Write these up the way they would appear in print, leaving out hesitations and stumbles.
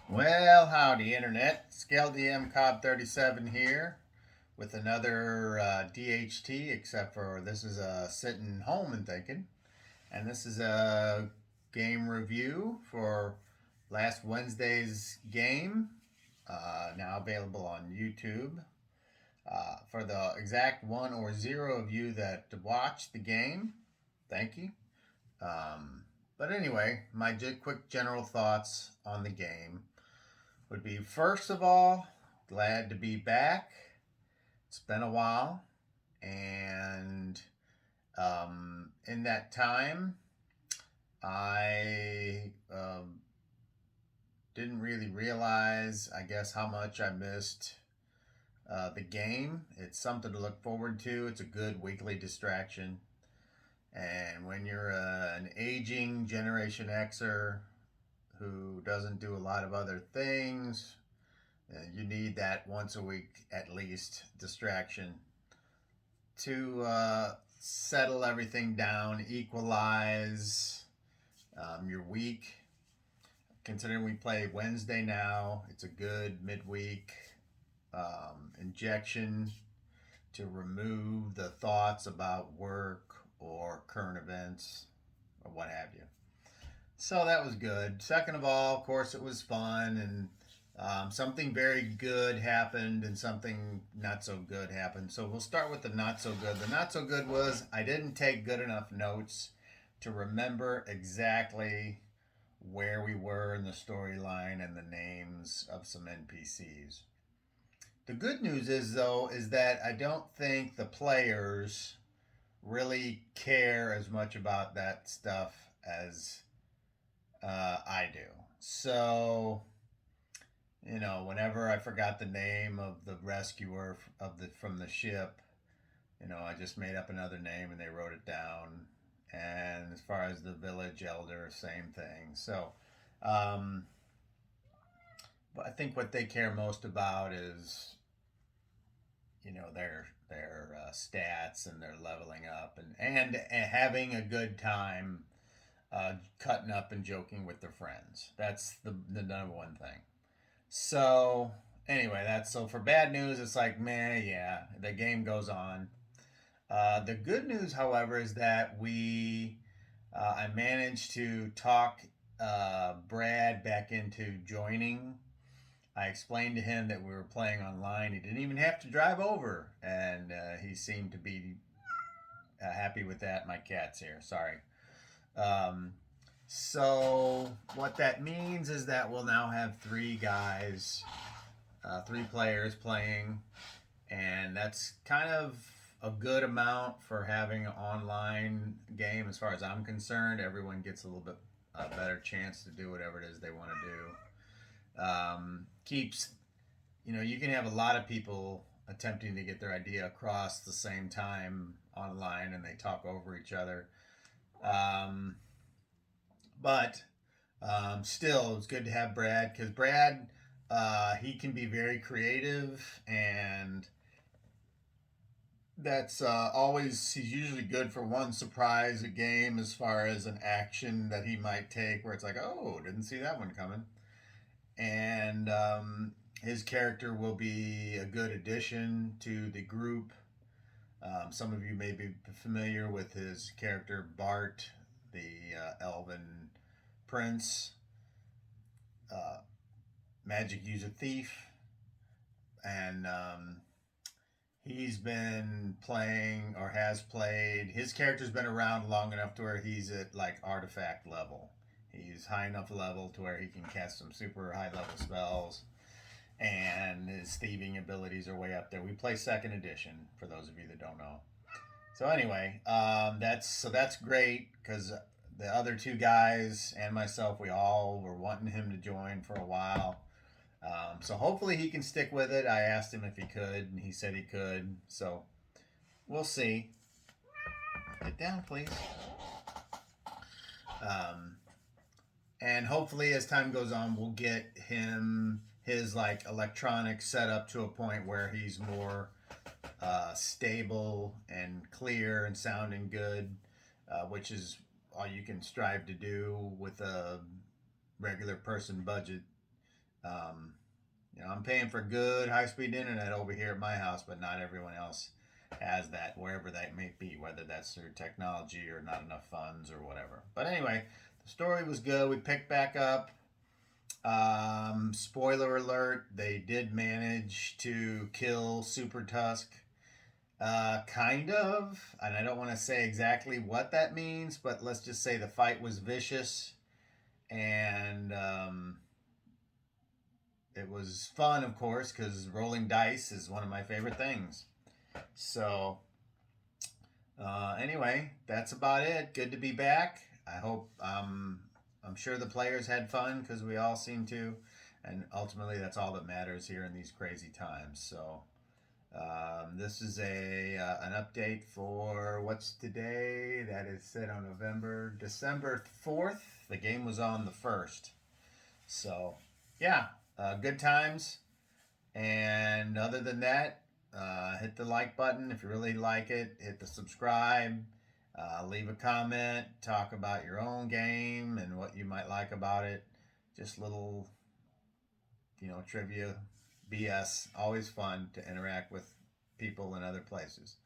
Well, howdy, Internet. Scale DM Cobb 37 here with another DHT, except for this is sitting home and thinking. And this is a game review for last Wednesday's game, now available on YouTube. For the exact one or zero of you that watched the game, thank you. Um, but anyway, my quick general thoughts on the game would be first of all, glad to be back. It's been a while, and in that time, I didn't really realize, I guess, how much I missed the game. It's something to look forward to. It's a good weekly distraction. And when you're an aging Generation Xer who doesn't do a lot of other things, you need that once a week at least distraction to settle everything down, equalize your week. Considering we play Wednesday now, it's a good midweek injection to remove the thoughts about work or current events or what have you. So that was good. Second of all, of course, it was fun and something very good happened and something not so good happened. So we'll start with the not so good. The not so good was I didn't take good enough notes to remember exactly where we were in the storyline and the names of some NPCs. The good news is though is that I don't think the players really care as much about that stuff as I do. So whenever I forgot the name of the rescuer of the from the ship, I just made up another name and they wrote it down. And as far as the village elder, same thing. So, um, but I think what they care most about is their stats and their leveling up and having a good time, cutting up and joking with their friends. That's the number one thing. So anyway, that's so for bad news. It's like, man, yeah, the game goes on. The good news, however, is that I managed to talk Brad back into joining. I explained to him that we were playing online. He didn't even have to drive over, and he seemed to be happy with that. My cat's here. Sorry. Um, so what that means is that we'll now have three players playing, and that's kind of a good amount for having an online game. As far as I'm concerned, everyone gets a little bit better chance to do whatever it is they want to do. Keeps you can have a lot of people attempting to get their idea across the same time online, and they talk over each other. Um, but Still, it's good to have Brad because Brad, he can be very creative, and that's always he's usually good for one surprise a game as far as an action that he might take where it's like, oh, didn't see that one coming. And his character will be a good addition to the group. Some of you may be familiar with his character Bart, the elven prince, uh, magic user thief, and he's been playing or has played. His character's been around long enough to where he's at like artifact level. He's high enough level to where he can cast some super high level spells, and his thieving abilities are way up there. We play second edition for those of you that don't know. So anyway, that's great because the other two guys and myself, we all were wanting him to join for a while. So hopefully he can stick with it. I asked him if he could, and he said he could. So we'll see. Get down, please. Um, and hopefully, as time goes on, we'll get him his like electronics set up to a point where he's more stable and clear and sounding good, which is all you can strive to do with a regular person budget. Um, I'm paying for good high speed internet over here at my house, but not everyone else has that, wherever that may be, whether that's through technology or not enough funds or whatever. But anyway, the story was good. We picked back up. Spoiler alert, they did manage to kill Super Tusk. Kind of. And I don't want to say exactly what that means, but let's just say the fight was vicious. And it was fun, of course, because rolling dice is one of my favorite things. So, anyway, that's about it. Good to be back. I hope, I'm sure the players had fun because we all seem to. And ultimately, that's all that matters here in these crazy times. So, this is an update for what's today. That is set on December 4th. The game was on the 1st. So, yeah, good times. And other than that, hit the like button if you really like it. Hit the subscribe. Leave a comment. Talk about your own game and what you might like about it. Just little, trivia, BS. Always fun to interact with people in other places.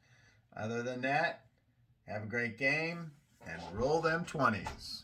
Other than that, have a great game and roll them 20s.